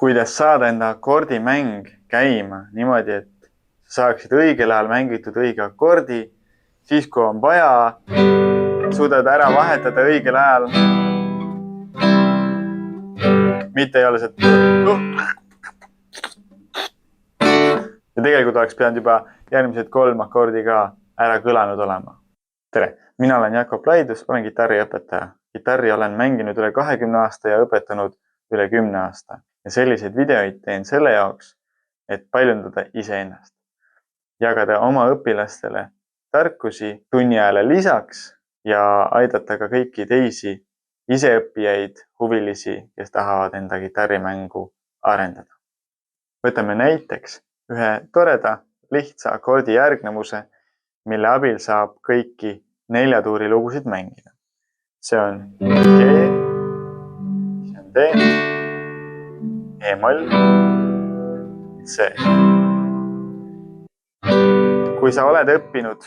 kuidas saada enda akordimäng käima niimoodi, et sa saaksid õigel ajal mängitud õige akordi, siis kui on vaja, suudad ära vahetada õigel ajal. Mitte ei ole see. Ja tegelikult oleks pidanud juba järgmised 3 akordi ka ära kõlanud olema. Tere, mina olen Jakob Laidus, olen kitarriõpetaja. Kitarri olen mänginud üle 20 aasta ja õpetanud üle 10 aasta. Ja selliseid videoid teen selle jaoks, et paljundada iseennast. Jagada oma õpilastele tarkusi tunni ajale lisaks ja aidata ka kõiki teisi iseõppijaid, huvilisi, kes tahavad enda kitarrimängu arendada. Võtame näiteks ühe toreda, lihtsa akordi järgnevuse, mille abil saab kõiki 4 tuuri lugusid mängida. See on G, see on D, E-moll, C. Kui sa oled õppinud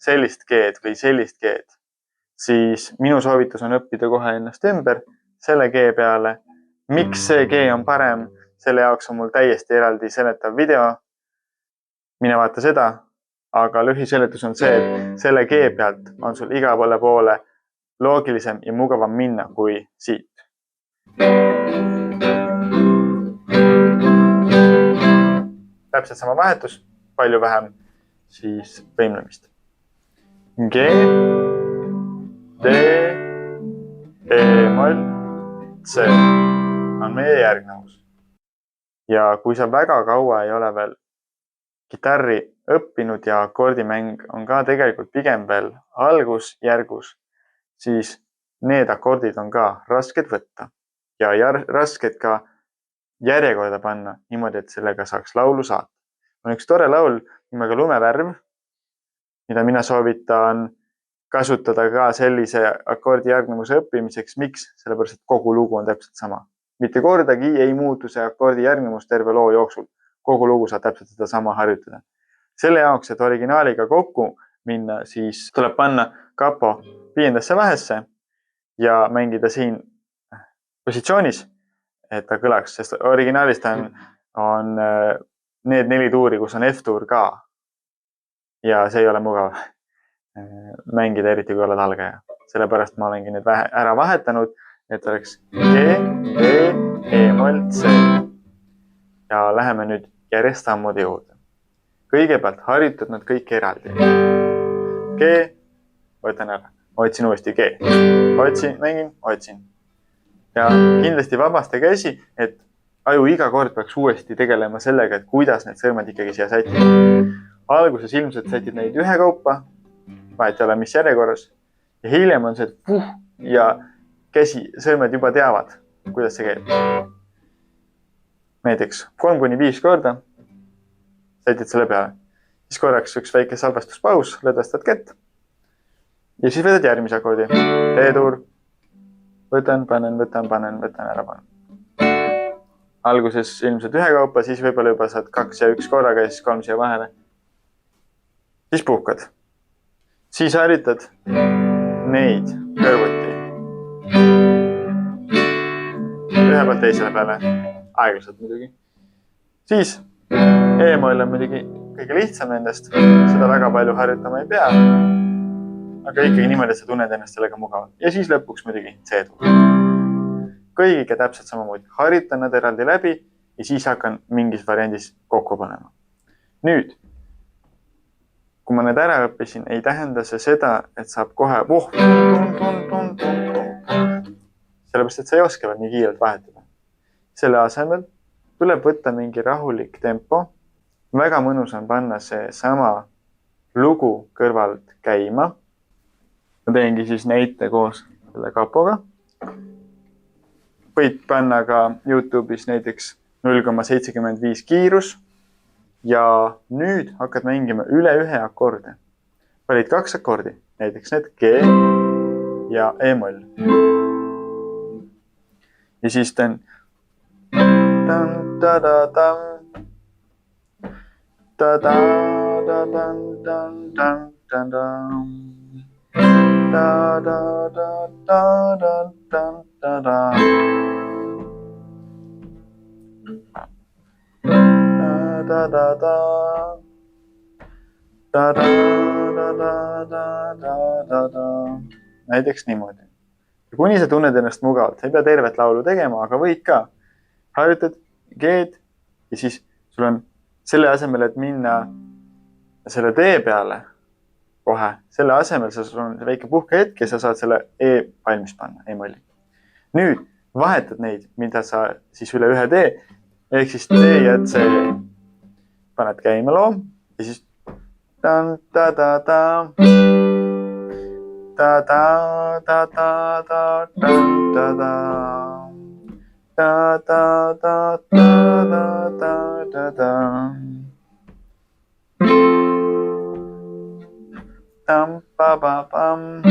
sellist G-d või sellist G-d, siis minu soovitus on õppida kohe ennast ümber selle G peale. Miks see G on parem? Selle jaoks on mul täiesti eraldi seletav video. Mine vaata seda, aga lühiseletus on see, et selle G pealt on sul igale poole loogilisem ja mugavam minna kui siit. Täpselt sama vahetus, palju vähem siis võimlemist. G, D, E-moll, C on meie järgnevus. Ja kui sa väga kaua ei ole veel kitarri õppinud ja akordimäng on ka tegelikult pigem veel algusjärgus, siis need akordid on ka rasked võtta ja rasked ka järjekorda panna niimoodi, et sellega saaks laulu saata. On üks tore laul nimega Lumevärv, mida mina soovitan kasutada ka sellise akordi järgnevuse õppimiseks. Miks? Sellepärast, et kogu lugu on täpselt sama. Mitte kordagi ei muutu see akordi järgnevus terve loo jooksul. Kogu lugu saab täpselt seda sama harjutada. Selle jaoks, et originaaliga kokku minna, siis tuleb panna kapo 5. vahesse ja mängida siin positsioonis, et ta kõlaks, sest originaalist on need 4 tuuri, kus on F-tuur ka. Ja see ei ole mugav mängida, eriti kui oled algaja. Sellepärast ma olengi need ära vahetanud, et oleks G, D, E-moll, C. Ja läheme nüüd järjest sammude juurde. Kõigepealt harjutad nad kõik eraldi. G, võtan ära, otsin uuesti G. Otsin, mängin, otsin. Ja kindlasti vabasta käsi, et aju iga kord peaks uuesti tegelema sellega, et kuidas need sõrmed ikkagi siia sätid. Alguses ilmselt sätid neid ühekaupa, vahet ei ole mis järjekorras. Ja hiljem on see, et ja käsi, sõrmed juba teavad, kuidas see käib. Näiteks 3-5 korda sätid selle peale. Siis korraks üks väike salvestuspaus, lõdvestad kätt. Ja siis võtad järgmise akordi. D-tuur. Võtan, panen, ära panen. Alguses ilmselt ühekaupa, siis võib-olla juba saad 2 ja 1 korraga ja siis 3 siia vahele. Siis puhkad. Siis harjutad neid kõrvuti. Ühe pealt teisele peale. Aeglaselt muidugi. Siis E-moll on muidugi kõige lihtsam nendest. Seda väga palju harjutama ei pea. Aga ikkagi niimoodi, et sa tunned ennast sellega mugavalt. Ja siis lõpuks muidugi C-tuur. Kõigiga täpselt samamoodi. Harjutan nad eraldi läbi ja siis hakkan mingis variandis kokku panema. Nüüd, kui ma need ära õppisin, ei tähenda see seda, et saab kohe sellepärast, et sa ei oska veel nii kiirelt vahetada. Selle asemel tuleb võtta mingi rahulik tempo. Väga mõnus on panna see sama lugu kõrvalt käima. Ma teengi siis näite koos selle kapoga. Võid panna ka YouTube'is näiteks 0,75 kiirus. Ja nüüd hakkad mängima üle ühe akorde. Valid 2 akordi, näiteks need G ja E-moll. Ja siis teen da da da. Da da da da da da da da. Näiteks niimoodi. Ja kuni sa tunned ennast mugavalt, sa ei pea tervet laulu tegema, aga võid ka. Harjutad G-d ja siis sul on selle asemel, et minna selle tee peale kohe, selle asemel sul on väike puhkehetk ja sa saad selle E valmis panna, E-molli. Nüüd vahetad neid, mida sa siis üle ühe tee, ehk siis D ja C. Paned käima loo ja siis dan da da da da da da da da da da da da da da da da da tam pa pa pam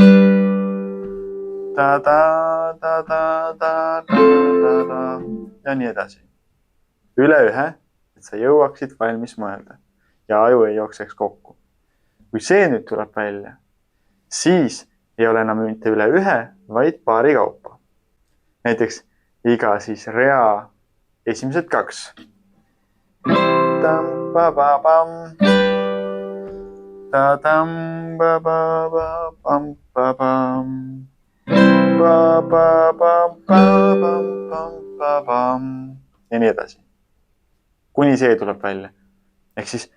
da da da da da da da ja nii edasi. Üle ühe, et sa jõuaksid valmis mõelda ja aju ei jookseks kokku. Kui see nüüd tuleb välja, siis ei ole enam mitte üle ühe, vaid paari kaupa. Näiteks iga siis rea esimesed kaks. Tam pa pa pam ta tam pa pa pa pam pa pam pa pa pam pa pam pam pa pam ja nii edasi. Kuni see tuleb välja. Ehk siis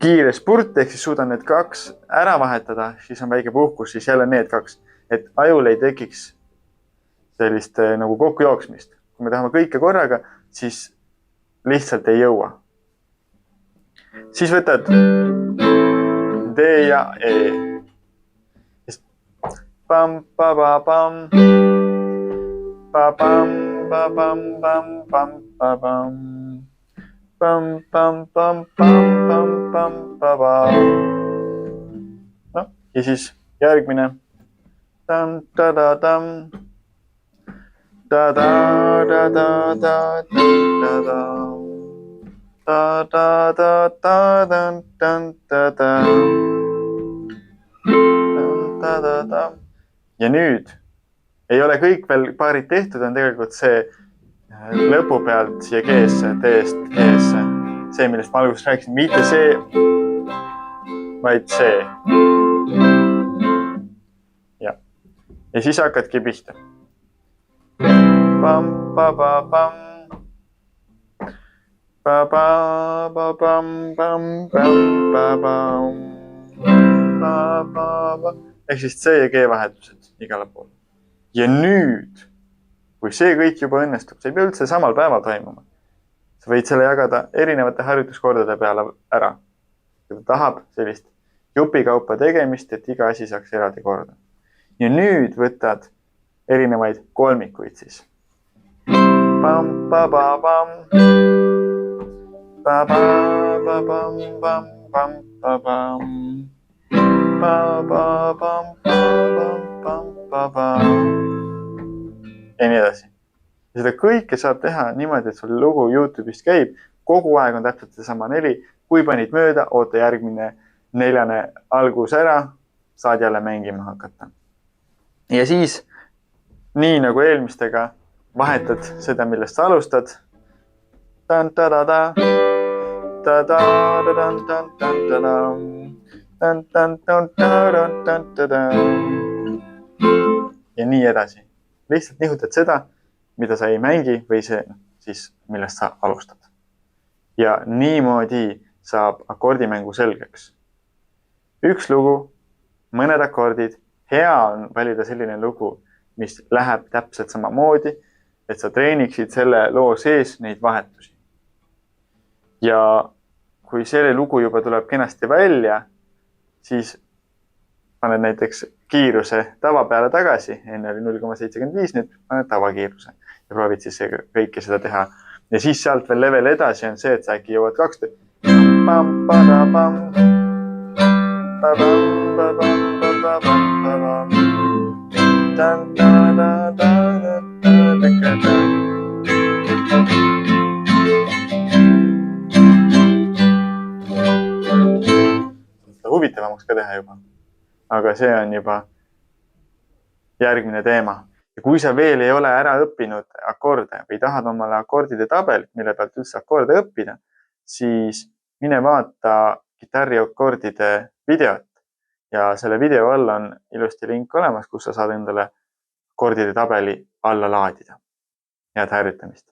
kiire spurt, ehk siis suudan need kaks ära vahetada, siis on väike puhkus, siis jälle need kaks, et ajul ei tekiks sellist nagu kokkujooksmist. Kui me tahame kõike korraga, siis lihtsalt ei jõua. Siis võtad D ja E. Pam, pa, pa, pam. Pa, pam, pa, pam, pam, pam, pa, pam. Pam, pam, pam, pam, pam, pam, pam, pam. No, ja siis järgmine. Tam, ta, da, tam. Da, da, da, da, da, da, da. Da, da, da, da, da, da, da, da. Da, da, da. Ja nüüd ei ole kõik veel paarid tehtud, on tegelikult see lõpu pealt siia G-sse, D-st G-sse. See, millest ma alguses rääkisin, mitte see, vaid see. Ja siis hakkadki pihta. Pam, pa, pa, pam. Pa, pa, pa, pam, pam, pam, pa, pam. Pa, pa, pa. Ehk siis C ja G vahetused igale poole. Ja nüüd, kui see kõik juba õnnestub, see ei pea üldse samal päeval toimuma. Sa võid selle jagada erinevate harjutuskordade peale ära. Kui ta tahab sellist jupikaupa tegemist, et iga asi saaks eraldi korda. Ja nüüd võtad erinevaid kolmikuid siis. Pam, pa, pa, pam. Pa, pa, pa, pam, pam, pam, pa, pam. Pa, pa, pam, pam, pam, pa, pam. Ja nii edasi. Ja seda kõike saab teha niimoodi, et sul lugu YouTube'ist käib. Kogu aeg on täpselt seesama 4. Kui panid mööda, oota järgmine 4. algus ära, saad jälle mängima hakata. Ja siis, nii nagu eelmistega, vahetad seda, millest sa alustad. Tan, ta, ta, ta. Ta, ta, ta, ta, ta, ta, ta, ta. Tan, tan, tan, tan, tan, tan, tan. Ja nii edasi. Lihtsalt nihutad seda, mida sa ei mängi või see, siis, millest sa alustad. Ja niimoodi saab akordimängu selgeks. Üks lugu, mõned akordid. Hea on valida selline lugu, mis läheb täpselt samamoodi, et sa treeniksid selle loo sees neid vahetusi. Ja kui selle lugu juba tuleb kenasti välja, siis paned näiteks kiiruse tava peale tagasi, enne oli 0,75, nüüd paned tavakiiruse ja proovid siis kõike seda teha. Ja siis sealt veel level edasi on see, et sa äkki jõuad 2. Huvitavamaks ka teha juba. Aga see on juba järgmine teema. Ja kui sa veel ei ole ära õppinud akorde või tahad omale akordide tabelit, mille pealt üldse akorde õppida, siis mine vaata kitarriakordide videot ja selle video all on ilusti link olemas, kus sa saad endale akordide tabeli alla laadida. Head harjutamist!